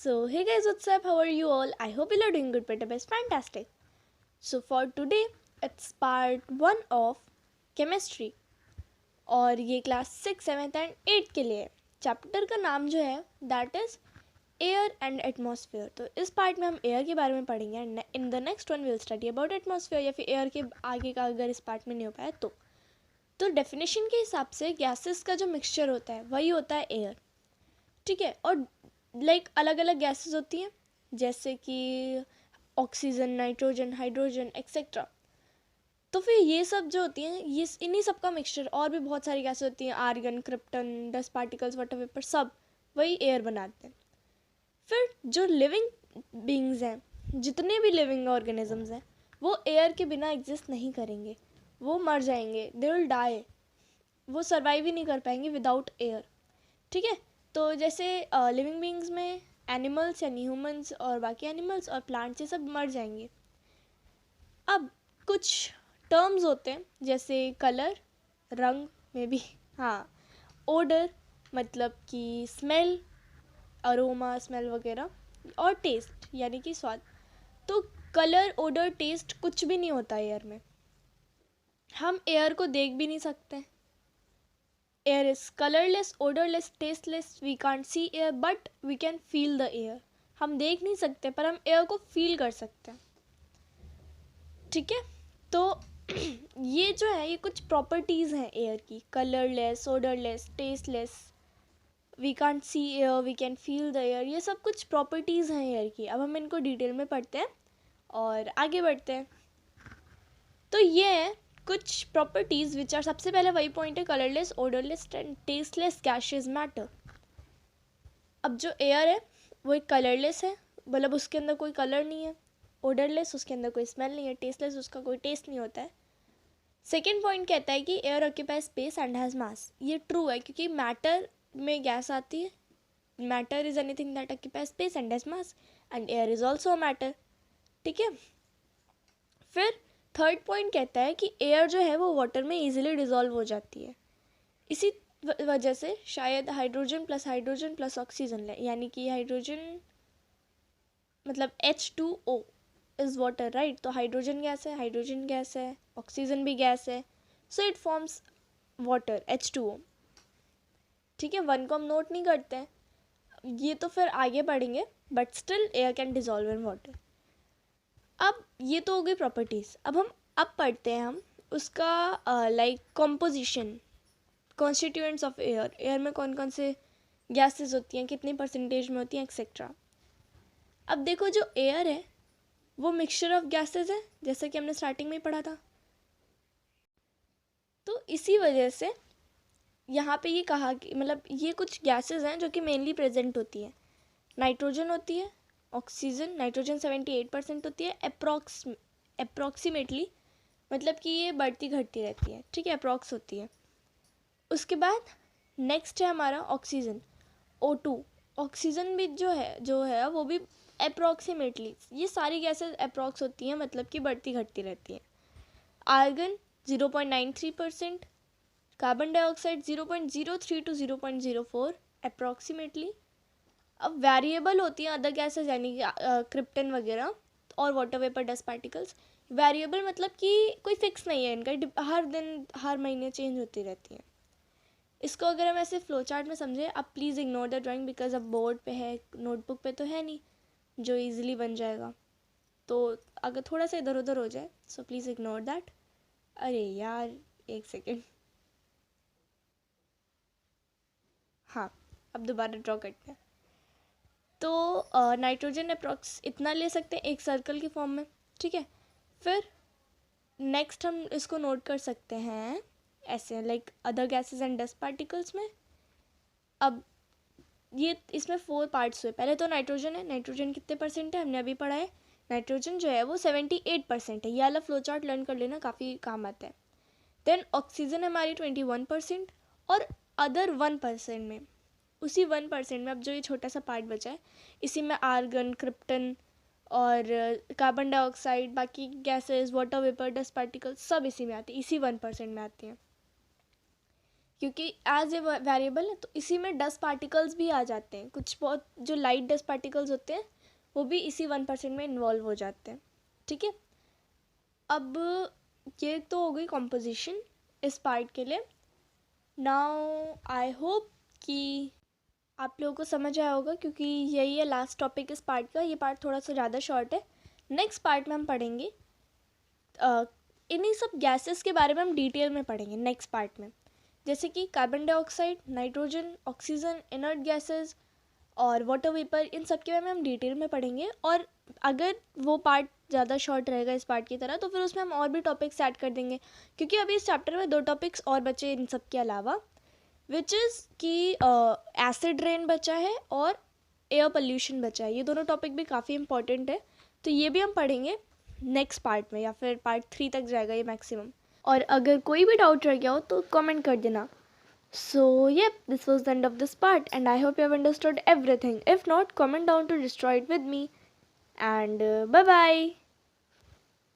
So, hey guys, what's up? How are you all? I hope you are doing good, better, best, fantastic. So, for today, it's part 1 of chemistry. और ये class 6, 7 and 8 के लिए है. Chapter का नाम जो है that is air and atmosphere. तो इस पार्ट में हम एयर के बारे में पढ़ेंगे and in the next one will study about atmosphere, या फिर एयर के आगे का अगर इस पार्ट में नहीं हो पाया तो डेफिनेशन के हिसाब से गैसेस का जो मिक्सचर होता है वही होता है एयर. ठीक है. और अलग अलग गैसेस होती हैं जैसे कि ऑक्सीजन, नाइट्रोजन, हाइड्रोजन एक्सेट्रा. तो फिर ये सब जो होती हैं ये इन्हीं सब का मिक्सचर, और भी बहुत सारी गैसेस होती हैं, argon, krypton, dust particles, water vapour, सब वही एयर बनाते हैं. फिर जो लिविंग बींग्स हैं, जितने भी लिविंग ऑर्गेनिजम्स हैं, वो एयर के बिना एग्जिस्ट नहीं करेंगे. वो मर जाएंगे, दे विल डाई. वो सर्वाइव ही नहीं कर पाएंगे विदाउट एयर. ठीक है. तो जैसे लिविंग बींग्स में एनिमल्स यानी ह्यूमंस और बाकी एनिमल्स और प्लांट्स ये सब मर जाएंगे. अब कुछ टर्म्स होते हैं जैसे कलर, रंग में भी, हाँ, ओडर मतलब कि स्मेल, अरोमा, स्मेल वगैरह, और टेस्ट यानी कि स्वाद. तो कलर, ओडर, टेस्ट कुछ भी नहीं होता एयर में. हम एयर को देख भी नहीं सकते. Air is colorless, odorless, tasteless. We can't see air, but we can feel the air. हम देख नहीं सकते पर हम एयर को फील कर सकते हैं. ठीक है. तो ये जो है ये कुछ प्रॉपर्टीज़ हैं एयर की. Colourless, odourless, tasteless, we can't see air, we can feel the air. ये सब कुछ प्रॉपर्टीज़ हैं एयर की. अब हम इनको डिटेल में पढ़ते हैं और आगे बढ़ते हैं. तो ये है कुछ प्रॉपर्टीज़ विच आर. सबसे पहले वही पॉइंट है, colourless, odourless and tasteless gases matter. अब जो एयर है वो एक कलरलेस है, मतलब उसके अंदर कोई कलर नहीं है. ओडरलेस, उसके अंदर कोई स्मेल नहीं है. टेस्टलेस, उसका कोई टेस्ट नहीं होता है. सेकेंड पॉइंट कहता है कि air occupy space and has मास. ये ट्रू है क्योंकि मैटर में गैस आती है. Matter is anything that occupy space and has mass, and air is also a matter. ठीक है. फिर थर्ड पॉइंट कहता है कि एयर जो है वो वाटर में इजीली डिज़ोल्व हो जाती है. इसी वजह से शायद हाइड्रोजन प्लस ऑक्सीजन ले, यानी कि हाइड्रोजन मतलब H2O इज़ वाटर, राइट. तो हाइड्रोजन गैस है, ऑक्सीजन भी गैस है, so it forms water, H2O. ठीक है. वन को हम नोट नहीं करते हैं, ये तो फिर आगे पढ़ेंगे, but still air can dissolve in water. अब ये तो हो गई प्रॉपर्टीज़. अब पढ़ते हैं हम उसका composition, constituents of air. Air में कौन कौन से गैसेस होती हैं, कितनी परसेंटेज में होती हैं, एक्सेट्रा. अब देखो, जो एयर है वो मिक्सचर ऑफ गैसेस है, जैसा कि हमने स्टार्टिंग में ही पढ़ा था. तो इसी वजह से यहाँ पे ये कहा कि मतलब ये कुछ गैसेस हैं जो कि मेनली प्रेजेंट होती हैं. नाइट्रोजन होती है, ऑक्सीजन. नाइट्रोजन 78% होती है अप्रॉक्सीमेटली, मतलब कि ये बढ़ती घटती रहती है. ठीक है. अप्रॉक्स होती है. उसके बाद नेक्स्ट है हमारा ऑक्सीजन, O2. ऑक्सीजन भी जो है वो भी अप्रॉक्सीमेटली. ये सारी गैसेस अप्रॉक्स होती हैं, मतलब कि बढ़ती घटती रहती हैं. Argon 0.93%, carbon dioxide 0.03 to 0.04 approximately. अब वेरिएबल होती हैं अदर गैसेस, यानी कि क्रिप्टन वगैरह और water vapour, dust particles. Variable मतलब कि कोई फिक्स नहीं है इनका, हर दिन हर महीने चेंज होती रहती हैं. इसको अगर हम ऐसे फ्लो चार्ट में समझें, आप please ignore the drawing because अब बोर्ड पे है, नोटबुक पे तो है नहीं जो इजीली बन जाएगा. तो अगर थोड़ा सा इधर उधर हो जाए सो प्लीज़ इग्नोर दैट. अरे यार, एक सेकेंड. हाँ, अब दोबारा ड्रॉ करते हैं. तो नाइट्रोजन अप्रॉक्स इतना ले सकते हैं एक सर्कल की फॉर्म में. ठीक है. फिर नेक्स्ट हम इसको नोट कर सकते हैं ऐसे, like other gases and dust particles में. अब ये इसमें 4 पार्ट्स हुए. पहले तो नाइट्रोजन है. नाइट्रोजन कितने परसेंट है हमने अभी पढ़ा है. नाइट्रोजन जो है वो 78% है. ये वाला फ्लो चार्ट लर्न कर लेना, काफ़ी काम आता है. देन ऑक्सीजन हमारी 21%, और अदर 1% में, उसी 1% में अब जो ये छोटा सा पार्ट बचा है, इसी में आर्गन, क्रिप्टन और कार्बन डाइऑक्साइड, बाकी gases, water vapour, dust particles सब इसी में आती है, इसी 1% में आती हैं. क्योंकि एज ए वेरिएबल है तो इसी में डस्ट पार्टिकल्स भी आ जाते हैं, कुछ बहुत जो लाइट डस्ट पार्टिकल्स होते हैं वो भी इसी 1% में इन्वॉल्व हो जाते हैं। ठीक है, अब ये तो हो गई कॉम्पोजिशन इस पार्ट के लिए। नाउ आई होप कि आप लोगों को समझ आया होगा, क्योंकि यही है लास्ट टॉपिक इस पार्ट का। ये पार्ट थोड़ा सा ज़्यादा शॉर्ट है। नेक्स्ट पार्ट में हम पढ़ेंगे इन्हीं सब गैसेस के बारे में हम डिटेल में पढ़ेंगे नेक्स्ट पार्ट में, जैसे कि carbon dioxide, nitrogen, oxygen, inert gases और वाटर वेपर, इन सब के बारे में हम डिटेल में पढ़ेंगे। और अगर वो पार्ट ज़्यादा शॉर्ट रहेगा इस पार्ट की तरह तो फिर उसमें हम और भी टॉपिक्स ऐड कर देंगे, क्योंकि अभी इस चैप्टर में 2 टॉपिक्स और बचे इन सब के अलावा, विच इज़ कि एसिड रेन बचा है और एयर पोल्यूशन बचा है। ये दोनों टॉपिक भी काफ़ी इंपॉर्टेंट है, तो ये भी हम पढ़ेंगे नेक्स्ट पार्ट में, या फिर पार्ट 3 तक जाएगा ये मैक्सिमम। और अगर कोई भी डाउट रह गया हो तो कमेंट कर देना। So, yep, this was the end of this part, and I hope you have understood everything. If not, comment down to destroy it with me. And bye bye.